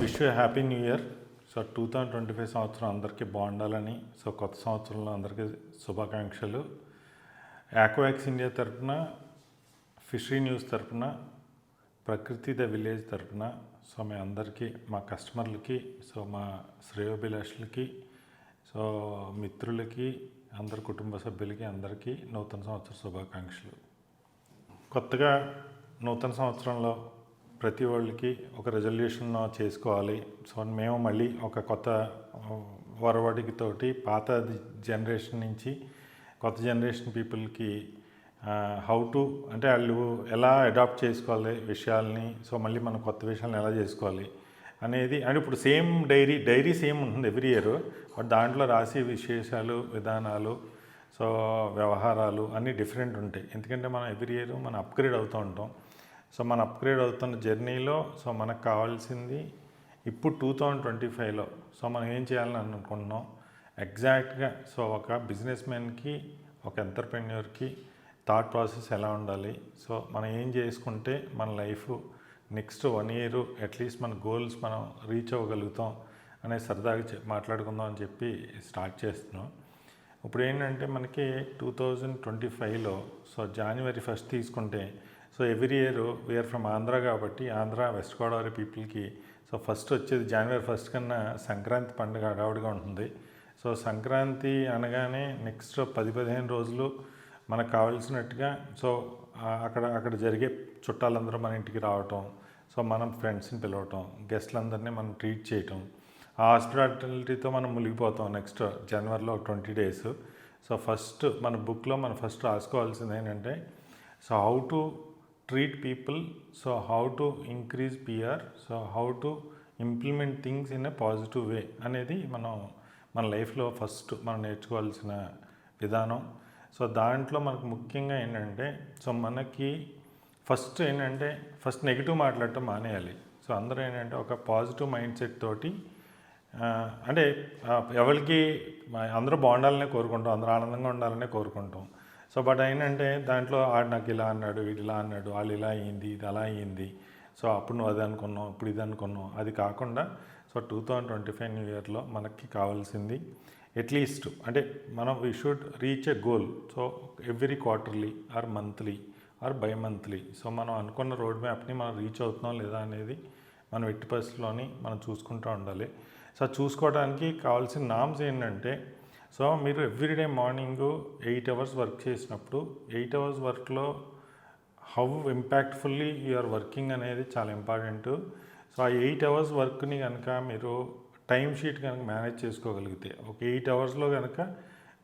Wish you happy new year. So 2025 సంవత్సరం అందరికీ బాగుండాలని, సో కొత్త సంవత్సరంలో అందరికీ శుభాకాంక్షలు. ఆక్వాక్స్ ఇండియా తరఫున, ఫిషరీ న్యూస్ తరఫున, ప్రకృతి ద విలేజ్ తరఫున సో మీ అందరికీ, మా కస్టమర్లకి, సో మా శ్రేయోభిలాషులకి, సో మిత్రులకి, అందరి కుటుంబ సభ్యులకి అందరికీ నూతన సంవత్సర శుభాకాంక్షలు. కొత్తగా నూతన సంవత్సరంలో ప్రతి వాళ్ళకి ఒక రెజల్యూషన్ చేసుకోవాలి. సో మేము మళ్ళీ ఒక కొత్త వరవడితోటి పాత జనరేషన్ నుంచి కొత్త జనరేషన్ పీపుల్కి హౌ టు అంటే వాళ్ళు ఎలా అడాప్ట్ చేసుకోవాలి విషయాల్ని, సో మళ్ళీ మనం కొత్త విషయాలను ఎలా చేసుకోవాలి అనేది. అండ్ ఇప్పుడు సేమ్ డైరీ సేమ్ ఉంటుంది ఎవ్రీ ఇయర్, బట్ దాంట్లో రాసే విశేషాలు, విధానాలు, సో వ్యవహారాలు అన్నీ డిఫరెంట్ ఉంటాయి. ఎందుకంటే మనం ఎవ్రీ ఇయర్ మనం అప్గ్రేడ్ అవుతూ ఉంటాం. సో మన అప్గ్రేడ్ అవుతున్న జర్నీలో సో మనకు కావాల్సింది ఇప్పుడు 2025లో సో మనం ఏం చేయాలని అనుకుంటున్నాం ఎగ్జాక్ట్గా. సో ఒక బిజినెస్ మ్యాన్కి, ఒక ఎంటర్‌ప్రెన్యూర్కి థాట్ ప్రాసెస్ ఎలా ఉండాలి, సో మనం ఏం చేసుకుంటే మన లైఫ్ నెక్స్ట్ 1 ఇయర్ అట్లీస్ట్ మన గోల్స్ మనం రీచ్ అవ్వగలుగుతాం అనే సరదాగా మాట్లాడుకుందాం అని చెప్పి స్టార్ట్ చేస్తున్నాం. ఇప్పుడు ఏంటంటే మనకి 2025లో సో January 1 తీసుకుంటే, so every year we are from Andhra కాబట్టి ఆంధ్ర వెస్ట్ గోదావరి పీపుల్కి సో ఫస్ట్ వచ్చేది January 1 కన్నా సంక్రాంతి పండుగ హడావుడిగా ఉంటుంది. సో సంక్రాంతి అనగానే నెక్స్ట్ 10-15 రోజులు మనకు కావాల్సినట్టుగా సో అక్కడ జరిగే చుట్టాలందరూ మన ఇంటికి రావటం, సో మనం ఫ్రెండ్స్ని పిలవటం, గెస్ట్లందరినీ మనం ట్రీట్ చేయటం, ఆ హాస్పిటాలిటీతో మనం మునిగిపోతాం నెక్స్ట్ జనవరిలో 20 డేస్. సో ఫస్ట్ మన బుక్లో మనం ఫస్ట్ రాసుకోవాల్సింది ఏంటంటే so how to treat people, so how to increase PR, so how to implement things in a positive way అనేది మన లైఫ్లో ఫస్ట్ మనం నేర్చుకోవాల్సిన విధానం. సో దాంట్లో మనకు ముఖ్యంగా ఏంటంటే సో మనకి ఫస్ట్ ఏంటంటే ఫస్ట్ నెగిటివ్ మాట్లాడటం మానేయాలి. సో అందరూ ఏంటంటే ఒక పాజిటివ్ మైండ్ సెట్ తోటి అంటే ఎవరికి అందరూ బాగుండాలనే కోరుకుంటాం, అందరూ ఆనందంగా ఉండాలనే కోరుకుంటాం. సో బట్ ఏంటంటే దాంట్లో ఆడు నాకు ఇలా అన్నాడు, వీడు ఇలా అన్నాడు, వాళ్ళు ఇలా అయ్యింది, ఇది అలా అయ్యింది, సో అప్పుడు నువ్వు అది అనుకున్నావు, ఇప్పుడు ఇది అనుకున్నావు, అది కాకుండా సో 2025 న్యూ ఇయర్లో మనకి కావాల్సింది అట్లీస్ట్ అంటే మనం we should reach a goal. So every quarterly or monthly or by monthly so మనం అనుకున్న రోడ్ మ్యాప్ని మనం రీచ్ అవుతున్నాం లేదా అనేది మనం ఎట్టి పరిస్థితుల్లోని మనం చూసుకుంటూ ఉండాలి. సో చూసుకోవడానికి కావాల్సిన నామ్స్ ఏంటంటే సో మీరు ఎవ్రీడే మార్నింగ్ 8 అవర్స్ వర్క్ చేసినప్పుడు 8 అవర్స్ వర్క్లో హౌ ఇంపాక్ట్ఫుల్లీ యూఆర్ వర్కింగ్ అనేది చాలా ఇంపార్టెంట్. సో ఆ 8 అవర్స్ వర్క్ని కనుక మీరు టైం షీట్ కనుక మేనేజ్ చేసుకోగలిగితే, ఒక 8 అవర్స్లో కనుక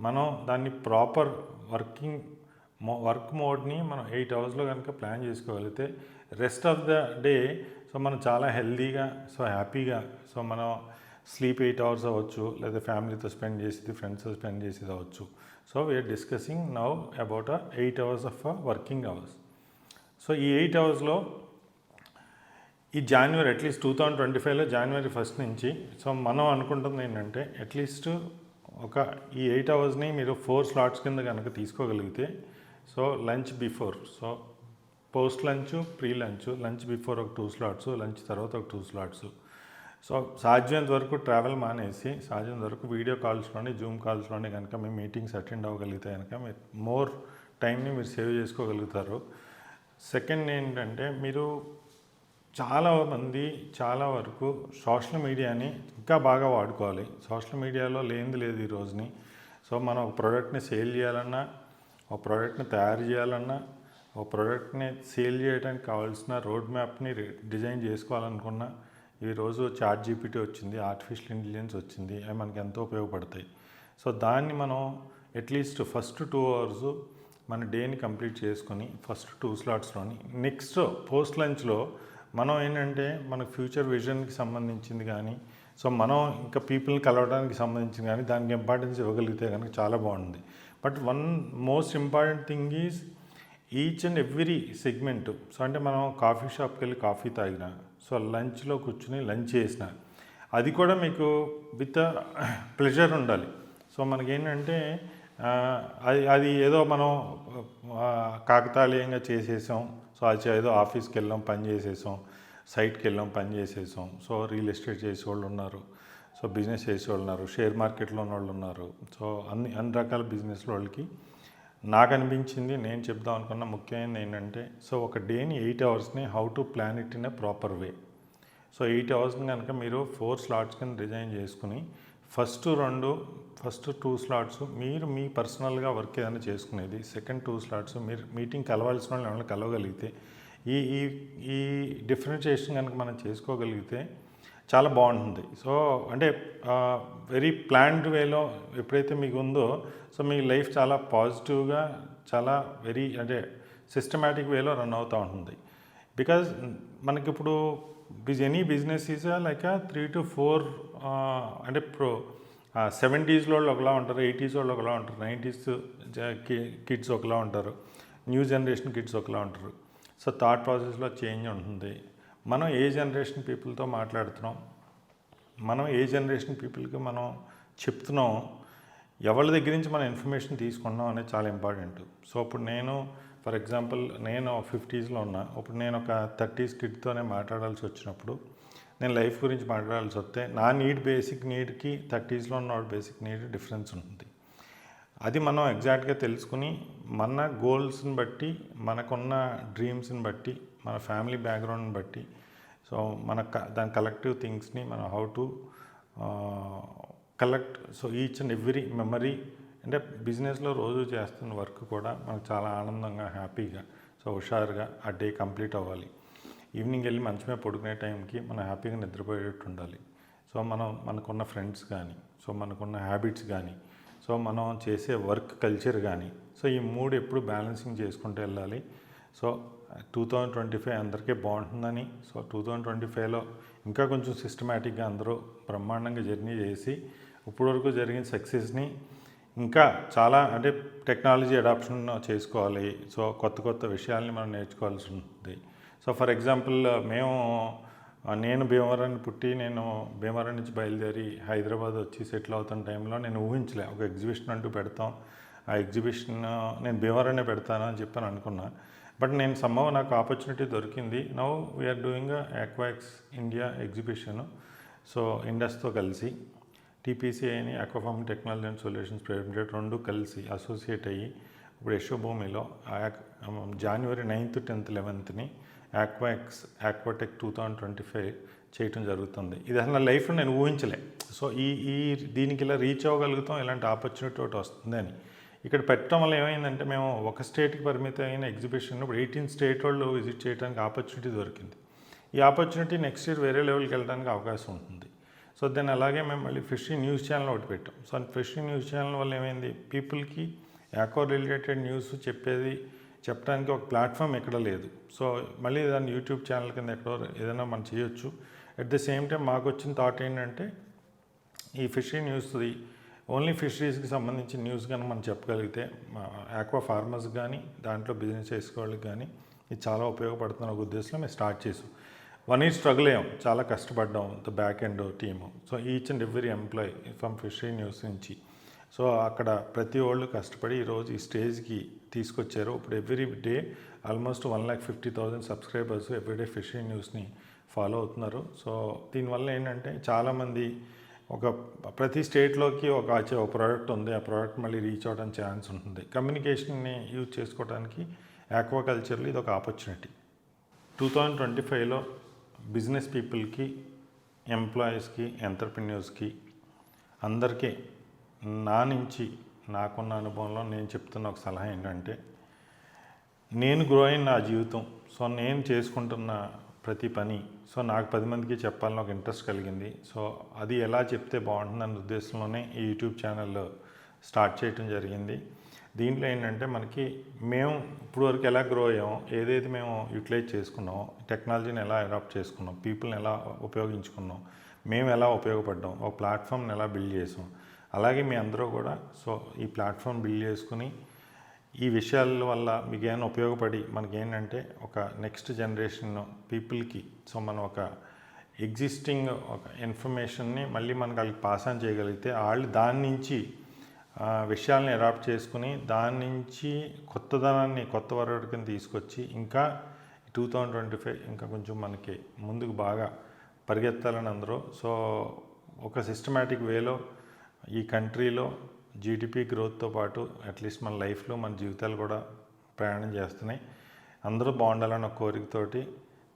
మనం దాన్ని ప్రాపర్ వర్క్ మోడ్ని మనం 8 అవర్స్లో కనుక ప్లాన్ చేసుకోగలిగితే rest of the day so మనం చాలా హెల్దీగా, సో హ్యాపీగా, సో మనం స్లీప్ 8 అవర్స్ అవ్వచ్చు, లేదా ఫ్యామిలీతో స్పెండ్ చేసేది, ఫ్రెండ్స్తో స్పెండ్ చేసేది అవ్వచ్చు. So we are discussing now about 8 hours of working hours. So ఈ 8 అవర్స్లో ఈ జనవరి అట్లీస్ట్ 2025లో January 1 నుంచి సో మనం అనుకుంటుంది ఏంటంటే అట్లీస్ట్ ఒక ఈ 8 అవర్స్ని మీరు 4 స్లాట్స్ కింద కనుక తీసుకోగలిగితే so lunch before, so post lunch, pre lunch before ఒక 2 స్లాట్స్, లంచ్ తర్వాత ఒక 2 స్లాట్స్. సో సాధ్యమైనంత వరకు ట్రావెల్ మానేసి సాధ్యమైనంత వరకు వీడియో కాల్స్లోని, జూమ్ కాల్స్లోని కనుక మీ మీటింగ్స్ అటెండ్ అవ్వగలిగితే కనుక మీరు మోర్ టైంని మీరు సేవ్ చేసుకోగలుగుతారు. సెకండ్ ఏంటంటే మీరు చాలామంది చాలా వరకు సోషల్ మీడియాని ఇంకా బాగా వాడుకోవాలి. సోషల్ మీడియాలో లేనిది లేదు ఈ రోజుని. సో మనం ఒక ప్రోడక్ట్ని సేల్ చేయాలన్నా, ఒక ప్రోడక్ట్ని తయారు చేయాలన్నా, ఒక ప్రోడక్ట్ని సేల్ చేయడానికి కావాల్సిన రోడ్ మ్యాప్ని డిజైన్ చేసుకోవాలనుకున్నా ఈరోజు ChatGPT వచ్చింది, ఆర్టిఫిషియల్ ఇంటెలిజెన్స్ వచ్చింది, అవి మనకి ఎంతో ఉపయోగపడతాయి. సో దాన్ని మనం అట్లీస్ట్ ఫస్ట్ 2 అవర్స్ మన డేని కంప్లీట్ చేసుకొని ఫస్ట్ 2 స్లాట్స్లోని నెక్స్ట్ పోస్ట్ లంచ్లో మనం ఏంటంటే మనకు ఫ్యూచర్ విజన్కి సంబంధించింది కానీ, సో మనం ఇంకా పీపుల్ని కలవడానికి సంబంధించింది కానీ దానికి ఇంపార్టెన్స్ ఇవ్వగలిగితే కనుక చాలా బాగుంది. But one most important thing is each and every segment. So అంటే మనం కాఫీ షాప్కి వెళ్ళి కాఫీ తాగినా, సో లంచ్లో కూర్చుని లంచ్ చేసిన, అది కూడా మీకు విత్ ప్లెజర్ ఉండాలి. సో మనకేంటంటే అది ఏదో మనం కాకతాళీయంగా చేసేసాం, సో అది ఏదో ఆఫీస్కి వెళ్ళాం, పని చేసేసాం, సైట్కి వెళ్ళాం, పని చేసేసాం. సో రియల్ ఎస్టేట్ చేసేవాళ్ళు ఉన్నారు, సో బిజినెస్ చేసేవాళ్ళు ఉన్నారు, షేర్ మార్కెట్లో ఉన్న వాళ్ళు ఉన్నారు. సో అన్ని రకాల బిజినెస్ వాళ్ళకి నాకు అనిపించింది, నేను చెప్దాం అనుకున్న ముఖ్యమైనది ఏంటంటే, సో ఒక డేని 8 అవర్స్ని how to plan it in a proper way. So 8 అవర్స్ని కనుక మీరు 4 స్లాట్స్ కింద డిజైన్ చేసుకుని ఫస్ట్ 2 స్లాట్స్ మీరు మీ పర్సనల్గా వర్క్ ఏదైనా చేసుకునేది, సెకండ్ 2 స్లాట్స్ మీరు మీటింగ్ కలవాల్సిన వాళ్ళు ఏమైనా కలవగలిగితే, ఈ ఈ ఈ డిఫరెన్షియేషన్ కనుక మనం చేసుకోగలిగితే చాలా బాగుంటుంది. సో అంటే వెరీ ప్లాన్డ్ వేలో ఎప్పుడైతే మీకు ఉందో, సో మీ లైఫ్ చాలా పాజిటివ్గా, చాలా వెరీ అంటే సిస్టమేటిక్ వేలో రన్ అవుతూ ఉంటుంది. బికాజ్ మనకిప్పుడు any business is like 3 to 4 అంటే 70s వాళ్ళు ఒకలా ఉంటారు, 80s వాళ్ళు ఒకలా ఉంటారు, 90s కిడ్స్ ఒకలా ఉంటారు, న్యూ జనరేషన్ కిడ్స్ ఒకలా ఉంటారు. సో థాట్ ప్రాసెస్లో చేంజ్ ఉంటుంది. మనం ఏ జనరేషన్ పీపుల్తో మాట్లాడుతున్నాం, మనం ఏ జనరేషన్ పీపుల్కి మనం చెప్తున్నాం, ఎవరి దగ్గర నుంచి మనం ఇన్ఫర్మేషన్ తీసుకున్నాం అనేది చాలా ఇంపార్టెంట్. సో ఇప్పుడు నేను ఫర్ ఎగ్జాంపుల్ నేను 50sలో ఉన్నా, ఇప్పుడు నేను ఒక 30s కిడ్తోనే మాట్లాడాల్సి వచ్చినప్పుడు, నేను లైఫ్ గురించి మాట్లాడాల్సి వస్తే నా బేసిక్ నీడ్కి 30sలో ఉన్న బేసిక్ నీడ్ డిఫరెన్స్ ఉంటుంది. అది మనం ఎగ్జాక్ట్గా తెలుసుకుని మన గోల్స్ని బట్టి, మనకున్న డ్రీమ్స్ని బట్టి, మన ఫ్యామిలీ బ్యాక్గ్రౌండ్ని బట్టి, సో దాని కలెక్టివ్ థింగ్స్ని మనం how to collect. So each and every memory అంటే బిజినెస్లో రోజు చేస్తున్న వర్క్ కూడా మనకు చాలా ఆనందంగా, హ్యాపీగా, సో హుషారుగా ఆ డే కంప్లీట్ అవ్వాలి. ఈవినింగ్ వెళ్ళి మంచి మీద పడుకునే టైంకి మనం హ్యాపీగా నిద్రపోయేటట్టు ఉండాలి. సో మనకున్న ఫ్రెండ్స్ కానీ, సో మనకున్న హ్యాబిట్స్ కానీ, సో మనం చేసే వర్క్ కల్చర్ కానీ, సో ఈ 3 ఎప్పుడు బ్యాలెన్సింగ్ చేసుకుంటూ వెళ్ళాలి. సో 2025 అందరికీ బాగుంటుందని, సో 2025లో ఇంకా కొంచెం సిస్టమేటిక్గా అందరూ బ్రహ్మాండంగా జర్నీ చేసి ఇప్పటివరకు జరిగిన సక్సెస్ని ఇంకా చాలా అంటే టెక్నాలజీ అడాప్షన్ చేసుకోవాలి. సో కొత్త విషయాల్ని మనం నేర్చుకోవాల్సి ఉంటుంది. సో ఫర్ ఎగ్జాంపుల్ నేను భీమవరాన్ని పుట్టి, నేను భీమవరం నుంచి బయలుదేరి హైదరాబాద్ వచ్చి సెటిల్ అవుతున్న టైంలో నేను ఊహించలే ఒక ఎగ్జిబిషన్ అంటూ పెడతాం, ఆ ఎగ్జిబిషన్ నేను భీమవరాన్నే పెడతాను అని చెప్పని అనుకున్నా. బట్ నేను నాకు ఆపర్చునిటీ దొరికింది. Now we're doing aquaex India exhibition. So ఇండస్తో కలిసి టీపీసీఐని aquafarming technology and solutions private limited 2 కలిసి అసోసియేట్ అయ్యి ఇప్పుడు యశోభూమిలో January 9th, 10th, 11th ఆక్వాఎక్స్ ఆక్వాటెక్ 2025 చేయటం జరుగుతుంది. ఇది అసలు లైఫ్లో నేను ఊహించలే. సో దీనికి ఇలా రీచ్ అవ్వగలుగుతాం, ఇలాంటి ఆపర్చునిటీ ఒకటి వస్తుందని ఇక్కడ పెట్టడం వల్ల ఏమైందంటే, మేము ఒక స్టేట్కి పరిమితం అయిన ఎగ్జిబిషన్ ఇప్పుడు 18 స్టేట్ వాళ్ళు విజిట్ చేయడానికి ఆపర్చునిటీ దొరికింది. ఈ ఆపర్చునిటీ నెక్స్ట్ ఇయర్ వేరే లెవెల్కి వెళ్ళడానికి అవకాశం ఉంటుంది. సో దాన్ని అలాగే మేము మళ్ళీ ఫిషరీ న్యూస్ ఛానల్ ఒకటి పెట్టాం. సో ఫిషరీ న్యూస్ ఛానల్ వల్ల ఏమైంది, పీపుల్కి ఆక్వా రిలేటెడ్ న్యూస్ చెప్పడానికి ఒక ప్లాట్ఫామ్ ఎక్కడ లేదు. సో మళ్ళీ దాన్ని యూట్యూబ్ ఛానల్ కింద ఎక్కడో ఏదైనా మనం చేయొచ్చు. అట్ ద సేమ్ టైం మాకు వచ్చిన థాట్ ఏంటంటే, ఈ ఫిషరీ న్యూస్ది ఓన్లీ ఫిషరీస్కి సంబంధించిన న్యూస్ కానీ మనం చెప్పగలిగితే ఆక్వా ఫార్మర్స్ కానీ, దాంట్లో బిజినెస్ చేసుకోవాళ్ళకి కానీ ఇది చాలా ఉపయోగపడుతున్న ఒక ఉద్దేశంలో మేము స్టార్ట్ చేసాం. 1 year స్ట్రగుల్ అయ్యాం, చాలా కష్టపడ్డాం, the back end team. So each and every employee from fishery news నుంచి, సో అక్కడ ప్రతి వాళ్ళు కష్టపడి ఈరోజు ఈ స్టేజ్కి తీసుకొచ్చారు. ఇప్పుడు every day almost 1,50,000 subscribers everyday fishery న్యూస్ని ఫాలో అవుతున్నారు. సో దీనివల్ల ఏంటంటే చాలామంది ప్రతి స్టేట్లోకి ఒక ప్రోడక్ట్ ఉంది, ఆ ప్రోడక్ట్ మళ్ళీ రీచ్ అవ్వడానికి ఛాన్స్ ఉంటుంది. కమ్యూనికేషన్ని యూజ్ చేసుకోవడానికి ఆక్వాకల్చర్లో ఇది ఒక ఆపర్చునిటీ. 2025లో బిజినెస్ పీపుల్కి, ఎంప్లాయీస్కి, ఎంటర్ప్రెన్యూర్స్కి అందరికీ నా నుంచి నాకున్న అనుభవంలో నేను చెప్తున్న ఒక సలహా ఏంటంటే, నేను గ్రో అయిన నా జీవితం, సో నేను చేసుకుంటున్న ప్రతి పని, సో నాకు 10 మందికి చెప్పాలని ఒక ఇంట్రెస్ట్ కలిగింది. సో అది ఎలా చెప్తే బాగుంటుందన్న ఉద్దేశంలోనే ఈ యూట్యూబ్ ఛానల్ స్టార్ట్ చేయడం జరిగింది. దీంట్లో ఏంటంటే మేము ఇప్పటివరకు ఎలా గ్రో అయ్యామో, ఏదైతే మేము యూటిలైజ్ చేసుకున్నామో, టెక్నాలజీని ఎలా అడాప్ట్ చేసుకున్నాం, పీపుల్ని ఎలా ఉపయోగించుకున్నాం, మేము ఎలా ఉపయోగపడ్డాం, ఒక ప్లాట్ఫామ్ని ఎలా బిల్డ్ చేసాం, అలాగే మీ అందరూ కూడా సో ఈ ప్లాట్ఫామ్ బిల్డ్ చేసుకుని ఈ విషయాల వల్ల మీకు ఏమైనా ఉపయోగపడి మనకేంటంటే ఒక నెక్స్ట్ జనరేషన్ పీపుల్కి, సో మనం ఒక ఎగ్జిస్టింగ్ ఒక ఇన్ఫర్మేషన్ని మళ్ళీ మనకు వాళ్ళకి పాస్ ఆన్ చేయగలిగితే వాళ్ళు దాని నుంచి విషయాలను అడాప్ట్ చేసుకుని దాని నుంచి కొత్తదనాన్ని కొత్త వరవడికని తీసుకొచ్చి ఇంకా 2025 ఇంకా కొంచెం మనకి ముందుకు బాగా పరిగెత్తాలని అందరూ. సో ఒక సిస్టమేటిక్ వేలో ఈ కంట్రీలో జీడిపి గ్రోత్తో పాటు అట్లీస్ట్ మన లైఫ్లో మన జీవితాలు కూడా ప్రయాణం చేస్తున్నాయి. అందరూ బాగుండాలని ఒక కోరికతోటి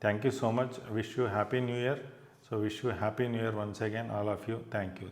thank you so much. Wish you happy new year. So wish you happy new year once again all of you. Thank you.